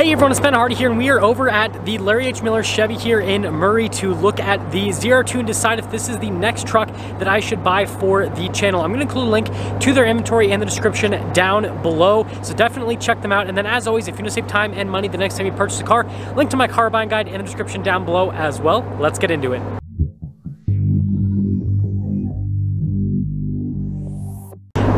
Hey everyone, it's Ben Hardy here, and we are over at the Larry H. Miller Chevy here in Murray to look at the ZR2 and decide if this is the next truck that I should buy for the channel. I'm going to include a link to their inventory in the description down below, so definitely check them out. And then as always, if you want to save time and money the next time you purchase a car, link to my car buying guide in the description down below as well. Let's get into it.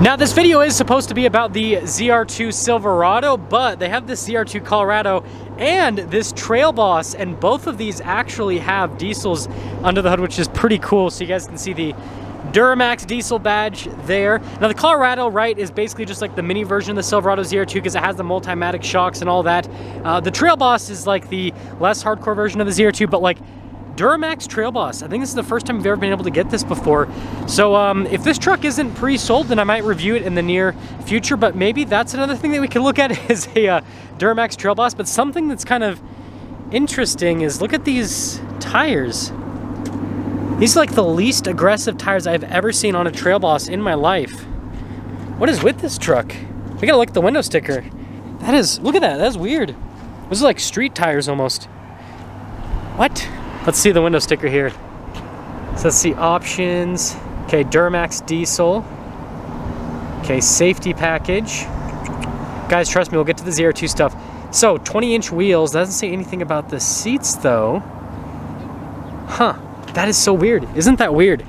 Now this video is supposed to be about the ZR2 Silverado, but they have this ZR2 Colorado and this Trail Boss, and both of these actually have diesels under the hood, which is pretty cool. So you guys can see the Duramax diesel badge there. Now the Colorado, right, is basically just like the mini version of the Silverado ZR2 because it has the multimatic shocks and all that. The Trail Boss is like the less hardcore version of the ZR2, but like Duramax Trail Boss. I think this is the first time we've ever been able to get this before. So if this truck isn't pre-sold, then I might review it in the near future, but maybe that's another thing that we can look at is a Duramax Trail Boss. But something that's kind of interesting is look at these tires. These are like the least aggressive tires I've ever seen on a Trail Boss in my life. What is with this truck? We gotta look at the window sticker. That is, look at that, that's weird. Those are like street tires almost. What? Let's see the window sticker here. So let's see options. Okay, Duramax diesel. Okay, safety package. Guys, trust me, we'll get to the ZR2 stuff. So 20-inch wheels. That doesn't say anything about the seats though. Huh, that is so weird. Isn't that weird?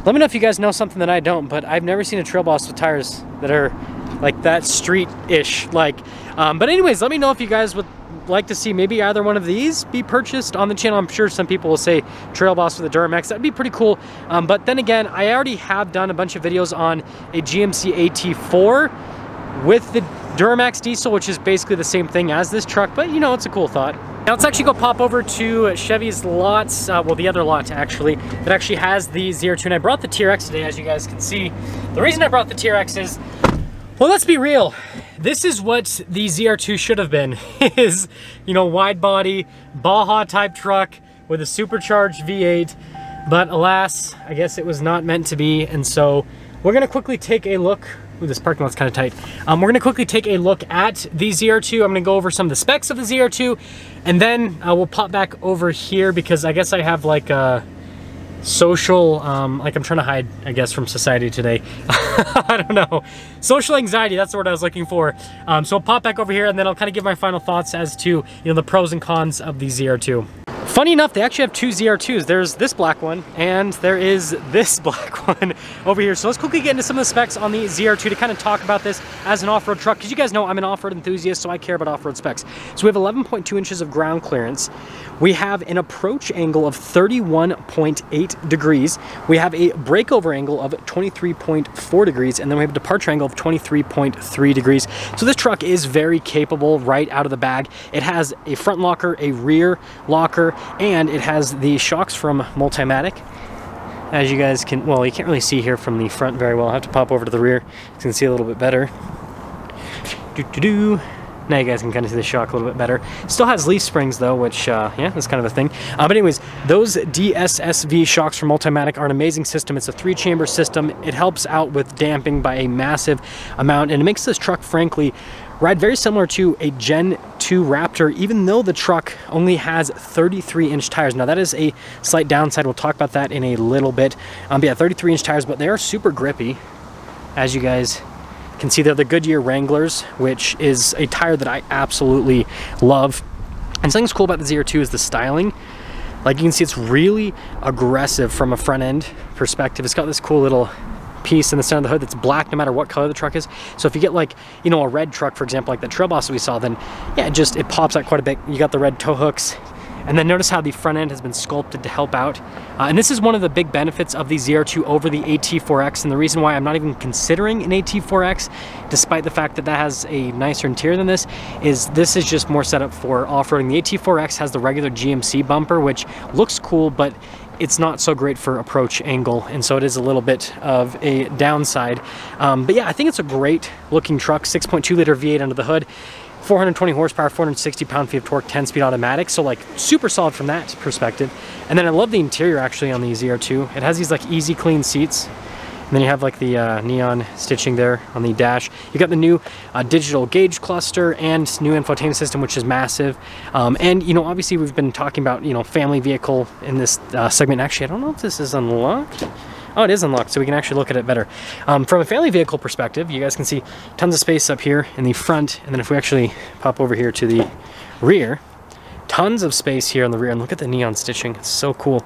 Let me know if you guys know something that I don't, but I've never seen a Trail Boss with tires that are like that street-ish like. But anyways, let me know if you guys would like to see maybe either one of these be purchased on the channel. I'm sure some people will say Trail Boss with a Duramax. That'd be pretty cool. But then again, I already have done a bunch of videos on a GMC AT4 with the Duramax diesel, which is basically the same thing as this truck, but you know, it's a cool thought. Now let's actually go pop over to Chevy's lots, well the other lot actually, that actually has the ZR2, and I brought the TRX today, as you guys can see. The reason I brought the TRX is, well, let's be real. This is what the ZR2 should have been, is, you know, wide body, Baja type truck with a supercharged V8, but alas, I guess it was not meant to be, and so we're gonna quickly take a look. Ooh, this parking lot's kind of tight. We're gonna quickly take a look at the ZR2. I'm gonna go over some of the specs of the ZR2, and then we'll pop back over here because I guess I have like a social, like I'm trying to hide, I guess, from society today. I don't know. Social anxiety, that's the word I was looking for. So I'll pop back over here and then I'll kind of give my final thoughts as to, you know, the pros and cons of the ZR2. Funny enough, they actually have two ZR2s. There's this black one and there is this black one over here. So let's quickly get into some of the specs on the ZR2 to kind of talk about this as an off-road truck, because you guys know I'm an off-road enthusiast, so I care about off-road specs. So we have 11.2 inches of ground clearance. We have an approach angle of 31.8 degrees. We have a breakover angle of 23.4 degrees, and then we have a departure angle of 23.3 degrees. So this truck is very capable right out of the bag. It has a front locker, a rear locker, and it has the shocks from Multimatic. As you guys can, well, you can't really see here from the front very well. I'll have to pop over to the rear so you can see a little bit better. Now you guys can kind of see the shock a little bit better. Still has leaf springs though, which, yeah, that's kind of a thing. But anyways, those DSSV shocks from Multimatic are an amazing system. It's a 3-chamber system. It helps out with damping by a massive amount, and it makes this truck, frankly, ride very similar to a Gen 2 Raptor, even though the truck only has 33-inch tires. Now that is a slight downside. We'll talk about that in a little bit. But yeah, 33-inch tires, but they are super grippy, as you guys can see. They're the Goodyear Wranglers, which is a tire that I absolutely love. And something that's cool about the ZR2 is the styling. Like you can see, it's really aggressive from a front end perspective. It's got this cool little piece in the center of the hood that's black no matter what color the truck is. So if you get like, you know, a red truck, for example, like the Trail Boss that we saw, then yeah, it pops out quite a bit. You got the red tow hooks. And then notice how the front end has been sculpted to help out. And this is one of the big benefits of the ZR2 over the AT4X, and the reason why I'm not even considering an AT4X, despite the fact that that has a nicer interior than this is just more set up for off-roading. The AT4X has the regular GMC bumper, which looks cool, but it's not so great for approach angle, and so it is a little bit of a downside. But yeah, I think it's a great looking truck. 6.2 liter V8 under the hood. 420 horsepower, 460 pound-feet of torque, 10-speed automatic, so like super solid from that perspective. And then I love the interior actually on the ZR2. It has these like easy clean seats. then you have like the neon stitching there on the dash. You got the new digital gauge cluster and new infotainment system, which is massive. And you know, obviously we've been talking about, you know, family vehicle in this segment. Actually, I don't know if this is unlocked. Oh, it is unlocked, so we can actually look at it better. From a family vehicle perspective, you guys can see tons of space up here in the front, and then if we actually pop over here to the rear, tons of space here on the rear, and look at the neon stitching, it's so cool.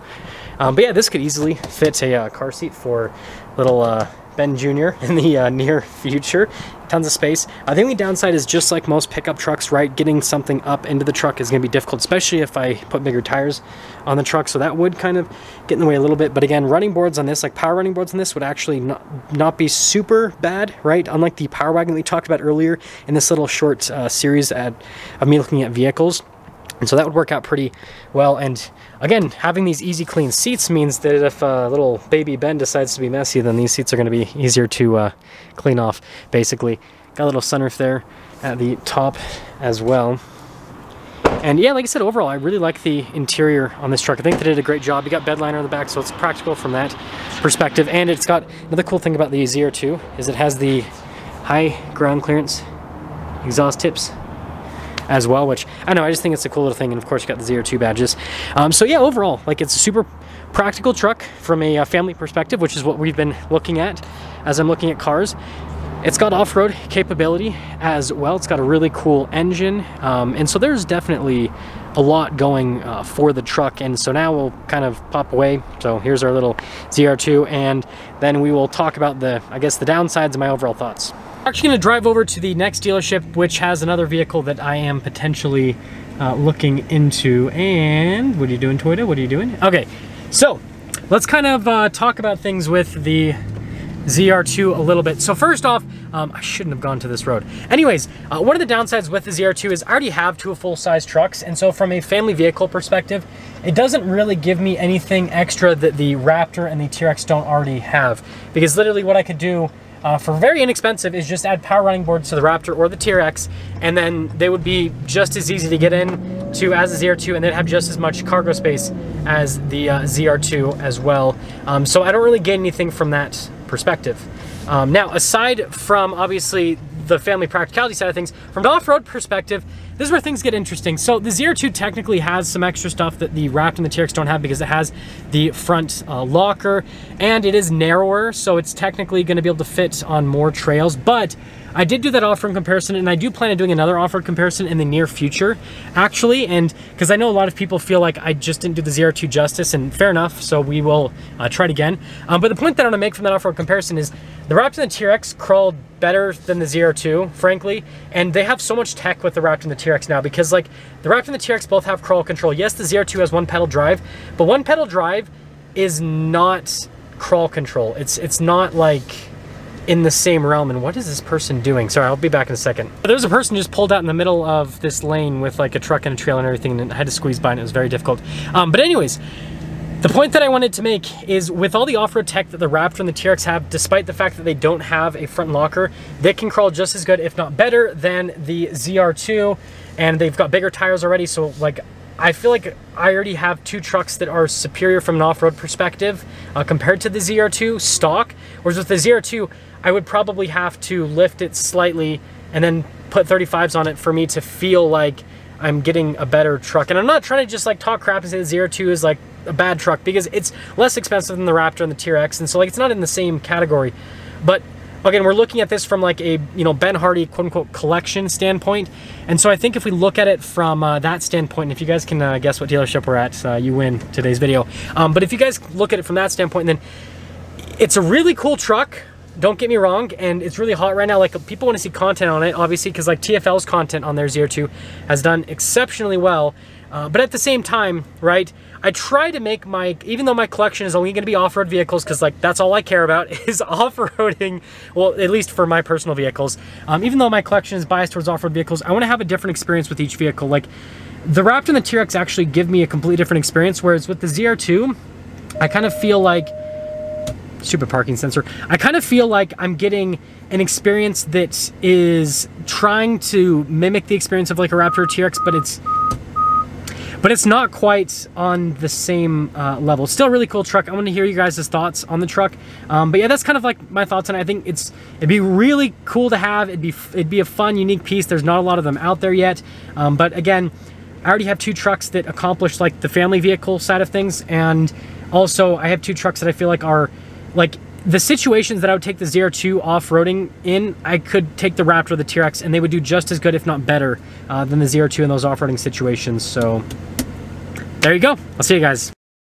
But yeah, this could easily fit a car seat for little Ben Jr. in the near future. Tons of space. I think the downside is just like most pickup trucks, right? Getting something up into the truck is going to be difficult, especially if I put bigger tires on the truck. So that would kind of get in the way a little bit. But again, running boards on this, like power running boards on this, would actually not be super bad, right? Unlike the Power Wagon that we talked about earlier in this little short series of me looking at vehicles. And so that would work out pretty well. And again, having these easy clean seats means that if little baby Ben decides to be messy, then these seats are going to be easier to clean off, basically. Got a little sunroof there at the top as well. And yeah, like I said, overall, I really like the interior on this truck. I think they did a great job. You got bed liner on the back, so it's practical from that perspective. And it's got another cool thing about the ZR2 is it has the high ground clearance exhaust tips as well, which I know, I just think it's a cool little thing. And of course you got the ZR2 badges. So yeah, overall, like, it's a super practical truck from a family perspective, which is what we've been looking at as I'm looking at cars. It's got off-road capability as well. It's got a really cool engine. And so there's definitely a lot going for the truck. And so now we'll kind of pop away. So here's our little ZR2, and then we will talk about the, I guess, the downsides and my overall thoughts. We're actually going to drive over to the next dealership, which has another vehicle that I am potentially looking into. And what are you doing, Toyota? What are you doing? Okay, so let's kind of talk about things with the ZR2 a little bit. So first off, I shouldn't have gone to this road. Anyways, one of the downsides with the ZR2 is I already have two full-size trucks, and so from a family vehicle perspective, it doesn't really give me anything extra that the Raptor and the TRX don't already have. Because literally what I could do for very inexpensive is just add power running boards to the Raptor or the TRX, and then they would be just as easy to get in to as the ZR2, and they'd have just as much cargo space as the ZR2 as well. So I don't really get anything from that perspective. Now, aside from obviously the family practicality side of things, from an off-road perspective, this is where things get interesting. So the ZR2 technically has some extra stuff that the Raptor and the TRX don't have, because it has the front locker, and it is narrower, so it's technically going to be able to fit on more trails. But I did do that off-road comparison, and I do plan on doing another off-road comparison in the near future, actually, and because I know a lot of people feel like I just didn't do the ZR2 justice, and fair enough, so we will try it again. But the point that I want to make from that off-road comparison is the Raptor and the TRX crawled better than the ZR2, frankly, and they have so much tech with the Raptor and the TRX now, because like the Raptor and the TRX both have crawl control. Yes, the ZR2 has one pedal drive, but one pedal drive is not crawl control. It's not like in the same realm. And what is this person doing? Sorry, I'll be back in a second. There's a person just pulled out in the middle of this lane with like a truck and a trailer and everything, and I had to squeeze by, and it was very difficult. But anyways, the point that I wanted to make is with all the off-road tech that the Raptor and the TRX have, despite the fact that they don't have a front locker, they can crawl just as good, if not better, than the ZR2, and they've got bigger tires already. So like, I feel like I already have two trucks that are superior from an off-road perspective compared to the ZR2 stock, whereas with the ZR2, I would probably have to lift it slightly and then put 35s on it for me to feel like I'm getting a better truck. And I'm not trying to just like talk crap and say the ZR2 is like a bad truck, because it's less expensive than the Raptor and the TRX, and so like it's not in the same category. But again, we're looking at this from like a, you know, Ben Hardy quote-unquote collection standpoint, and so I think if we look at it from that standpoint, if you guys can guess what dealership we're at, you win today's video. But if you guys look at it from that standpoint, then it's a really cool truck. Don't get me wrong, and it's really hot right now. Like, people want to see content on it, obviously, because like TFL's content on their ZR2 has done exceptionally well. But at the same time, right, I try to make my, even though my collection is only going to be off-road vehicles, because like that's all I care about is off-roading, well, at least for my personal vehicles. Even though my collection is biased towards off-road vehicles, I want to have a different experience with each vehicle. Like, the Raptor and the TRX actually give me a completely different experience, whereas with the ZR2, I kind of feel like, stupid parking sensor, I kind of feel like I'm getting an experience that is trying to mimic the experience of like a Raptor or TRX, but it's not quite on the same level. Still a really cool truck. I want to hear you guys' thoughts on the truck. But yeah, that's kind of like my thoughts on it. I think it'd be really cool to have. It'd be a fun, unique piece. There's not a lot of them out there yet. But again, I already have 2 trucks that accomplish like the family vehicle side of things, and also I have 2 trucks that I feel like are like the situations that I would take the ZR2 off-roading in. I could take the Raptor or the TRX and they would do just as good, if not better, than the ZR2 in those off-roading situations. So there you go. I'll see you guys.